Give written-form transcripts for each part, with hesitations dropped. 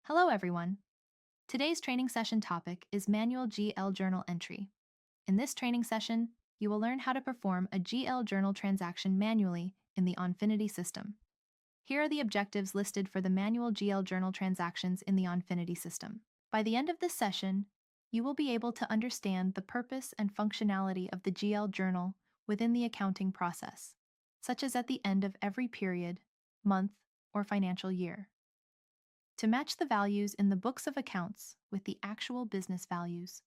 Hello, everyone. Today's training session topic is manual GL journal entry. In this training session, you will learn how to perform a GL journal transaction manually in the Onfinity system. Here are the objectives listed for the manual GL journal transactions in the Onfinity system. By the end of this session, you will be able to understand the purpose and functionality of the GL journal within the accounting process, such as at the end of every period, month, or financial year. To match the values in the books of accounts with the actual business values,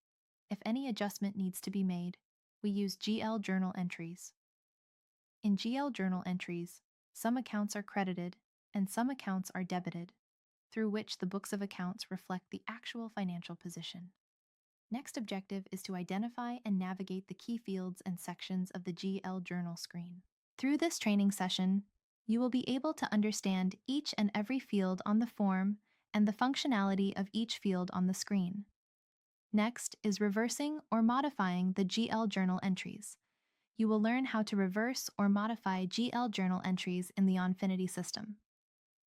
if any adjustment needs to be made, we use GL journal entries. In GL journal entries, some accounts are credited and some accounts are debited, through which the books of accounts reflect the actual financial position. Next objective is to identify and navigate the key fields and sections of the GL journal screen. Through this training session, you will be able to understand each and every field on the form and the functionality of each field on the screen. Next is reversing or modifying the GL journal entries. You will learn how to reverse or modify GL journal entries in the Onfinity system.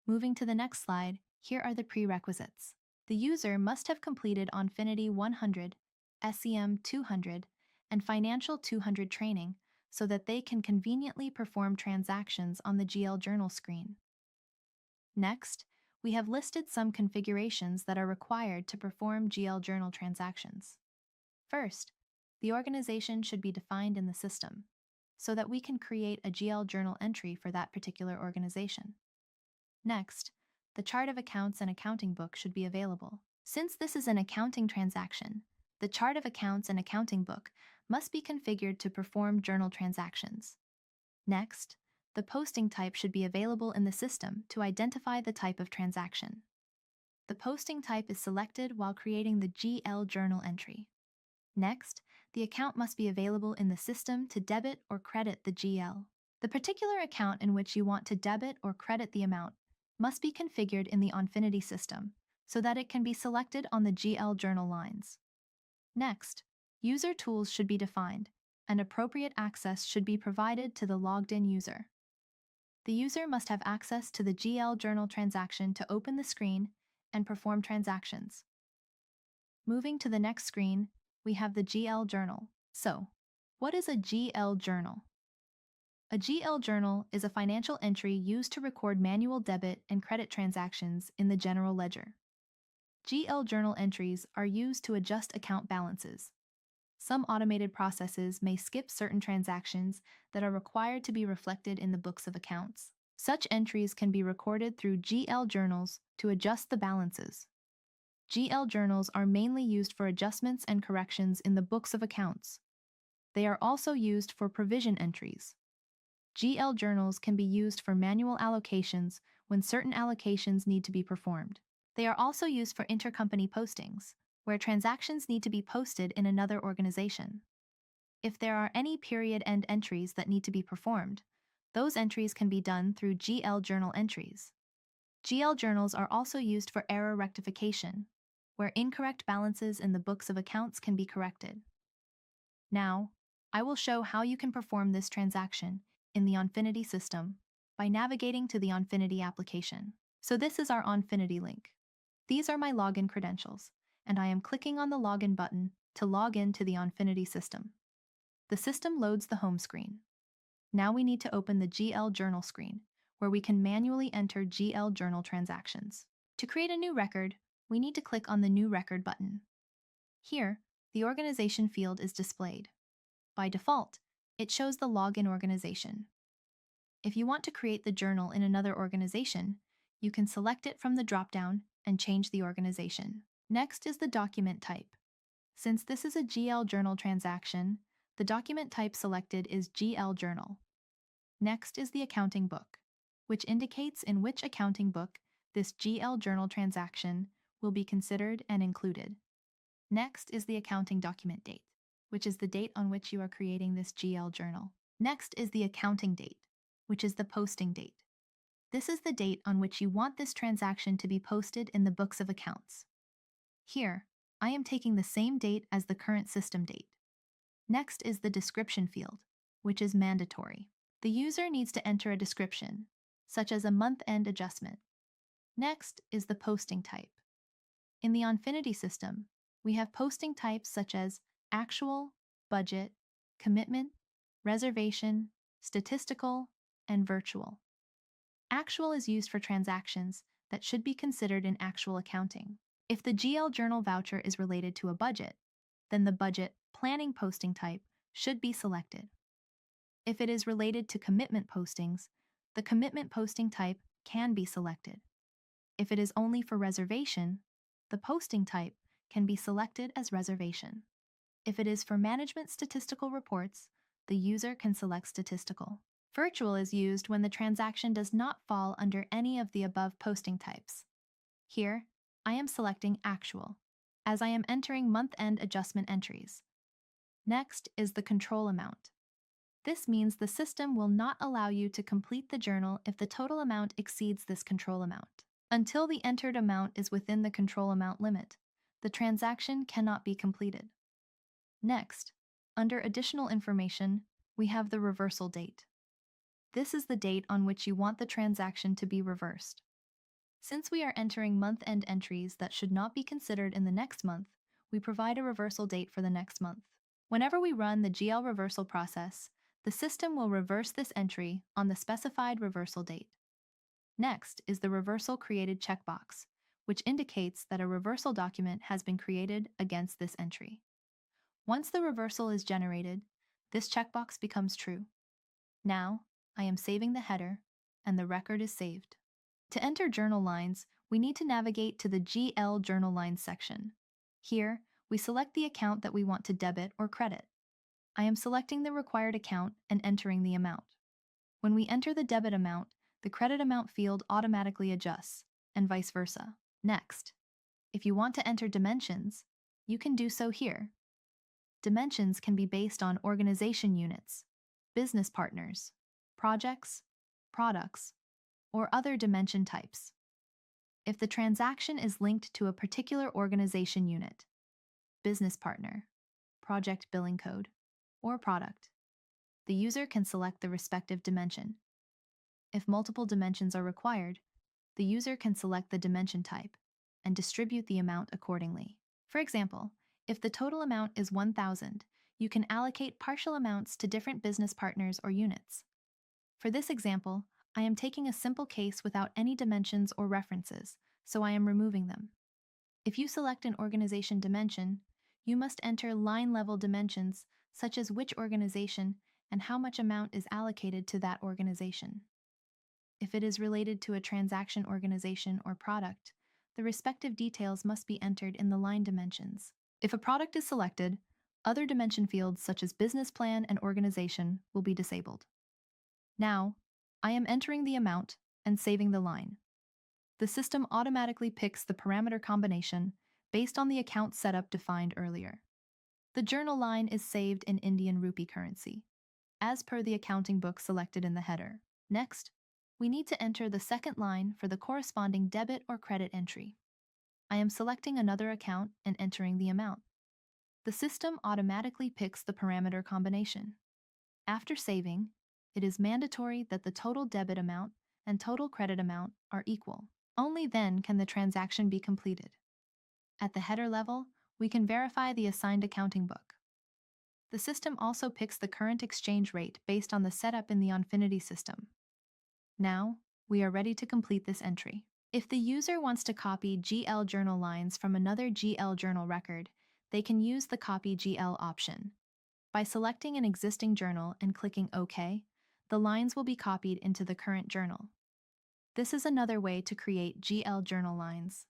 Moving to the next slide, here are the prerequisites. The user must have completed Onfinity 100, SEM 200, and Financial 200 training so that they can conveniently perform transactions on the GL journal screen. Next, we have listed some configurations that are required to perform GL journal transactions. First, the organization should be defined in the system so that we can create a GL journal entry for that particular organization. Next, the chart of accounts and accounting book should be available. Since this is an accounting transaction, the chart of accounts and accounting book must be configured to perform journal transactions. Next, the posting type should be available in the system to identify the type of transaction. The posting type is selected while creating the GL journal entry. Next, the account must be available in the system to debit or credit the GL. The particular account in which you want to debit or credit the amount must be configured in the Onfinity system so that it can be selected on the GL journal lines. Next, user tools should be defined, and appropriate access should be provided to the logged-in user. The user must have access to the GL journal transaction to open the screen and perform transactions. Moving to the next screen, we have the GL journal. So, what is a GL journal? A GL journal is a financial entry used to record manual debit and credit transactions in the general ledger. GL journal entries are used to adjust account balances. Some automated processes may skip certain transactions that are required to be reflected in the books of accounts. Such entries can be recorded through GL journals to adjust the balances. GL journals are mainly used for adjustments and corrections in the books of accounts. They are also used for provision entries. GL journals can be used for manual allocations when certain allocations need to be performed. They are also used for intercompany postings, where transactions need to be posted in another organization. If there are any period-end entries that need to be performed, those entries can be done through GL journal entries. GL journals are also used for error rectification, where incorrect balances in the books of accounts can be corrected. Now, I will show how you can perform this transaction in the Onfinity system by navigating to the Onfinity application. So this is our Onfinity link. These are my login credentials, and I am clicking on the login button to log in to the Onfinity system. The system loads the home screen. Now we need to open the GL journal screen, where we can manually enter GL journal transactions. To create a new record, we need to click on the New Record button. Here, the organization field is displayed. By default, it shows the login organization. If you want to create the journal in another organization, you can select it from the dropdown and change the organization. Next is the document type. Since this is a GL journal transaction, the document type selected is GL journal. Next is the accounting book, which indicates in which accounting book this GL journal transaction will be considered and included. Next is the accounting document date, which is the date on which you are creating this GL journal. Next is the accounting date, which is the posting date. This is the date on which you want this transaction to be posted in the books of accounts. Here, I am taking the same date as the current system date. Next is the description field, which is mandatory. The user needs to enter a description, such as a month-end adjustment. Next is the posting type. In the Onfinity system, we have posting types such as actual, budget, commitment, reservation, statistical, and virtual. Actual is used for transactions that should be considered in actual accounting. If the GL Journal voucher is related to a budget, then the budget planning posting type should be selected. If it is related to commitment postings, the commitment posting type can be selected. If it is only for reservation, the posting type can be selected as reservation. If it is for management statistical reports, the user can select statistical. Virtual is used when the transaction does not fall under any of the above posting types. Here, I am selecting actual, as I am entering month-end adjustment entries. Next is the control amount. This means the system will not allow you to complete the journal if the total amount exceeds this control amount. Until the entered amount is within the control amount limit, the transaction cannot be completed. Next, under additional information, we have the reversal date. This is the date on which you want the transaction to be reversed. Since we are entering month-end entries that should not be considered in the next month, we provide a reversal date for the next month. Whenever we run the GL reversal process, the system will reverse this entry on the specified reversal date. Next is the reversal created checkbox, which indicates that a reversal document has been created against this entry. Once the reversal is generated, this checkbox becomes true. Now, I am saving the header, and the record is saved. To enter journal lines, we need to navigate to the GL Journal Lines section. Here, we select the account that we want to debit or credit. I am selecting the required account and entering the amount. When we enter the debit amount, the credit amount field automatically adjusts, and vice versa. Next, if you want to enter dimensions, you can do so here. Dimensions can be based on organization units, business partners, projects, products, or other dimension types. If the transaction is linked to a particular organization unit, business partner, project billing code, or product, the user can select the respective dimension. If multiple dimensions are required, the user can select the dimension type and distribute the amount accordingly. For example, if the total amount is 1,000, you can allocate partial amounts to different business partners or units. For this example, I am taking a simple case without any dimensions or references, so I am removing them. If you select an organization dimension, you must enter line-level dimensions such as which organization and how much amount is allocated to that organization. If it is related to a transaction organization or product, the respective details must be entered in the line dimensions. If a product is selected, other dimension fields such as business plan and organization will be disabled. Now, I am entering the amount and saving the line. The system automatically picks the parameter combination based on the account setup defined earlier. The journal line is saved in Indian rupee currency, as per the accounting book selected in the header. Next, we need to enter the second line for the corresponding debit or credit entry. I am selecting another account and entering the amount. The system automatically picks the parameter combination. After saving, it is mandatory that the total debit amount and total credit amount are equal. Only then can the transaction be completed. At the header level, we can verify the assigned accounting book. The system also picks the current exchange rate based on the setup in the Onfinity system. Now, we are ready to complete this entry. If the user wants to copy GL journal lines from another GL journal record, they can use the Copy GL option. By selecting an existing journal and clicking OK, the lines will be copied into the current journal. This is another way to create GL journal lines.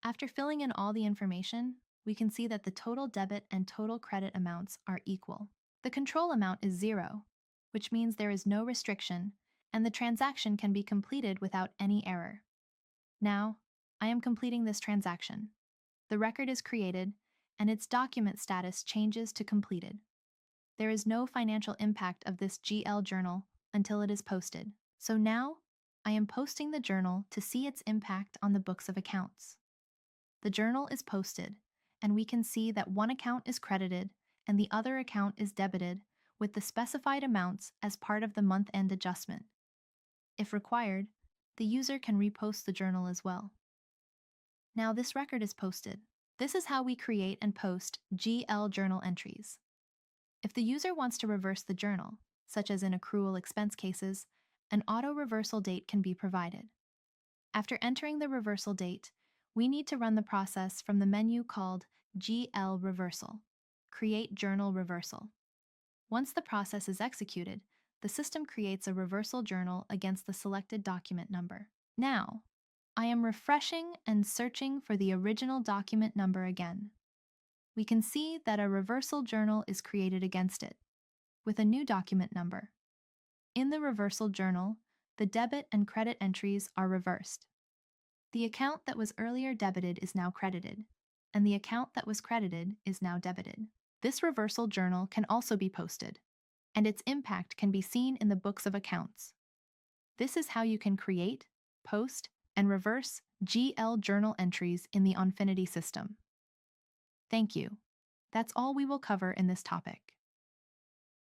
After filling in all the information, we can see that the total debit and total credit amounts are equal. The control amount is 0, which means there is no restriction, and the transaction can be completed without any error. Now, I am completing this transaction. The record is created, and its document status changes to completed. There is no financial impact of this GL journal until it is posted. So now, I am posting the journal to see its impact on the books of accounts. The journal is posted, and we can see that one account is credited and the other account is debited with the specified amounts as part of the month-end adjustment. If required, the user can repost the journal as well. Now this record is posted. This is how we create and post GL journal entries. If the user wants to reverse the journal, such as in accrual expense cases, an auto-reversal date can be provided. After entering the reversal date, we need to run the process from the menu called GL Reversal, Create Journal Reversal. Once the process is executed, the system creates a reversal journal against the selected document number. Now, I am refreshing and searching for the original document number again. We can see that a reversal journal is created against it, with a new document number. In the reversal journal, the debit and credit entries are reversed. The account that was earlier debited is now credited, and the account that was credited is now debited. This reversal journal can also be posted, and its impact can be seen in the books of accounts. This is how you can create, post, and reverse GL journal entries in the Onfinity system. Thank you. That's all we will cover in this topic.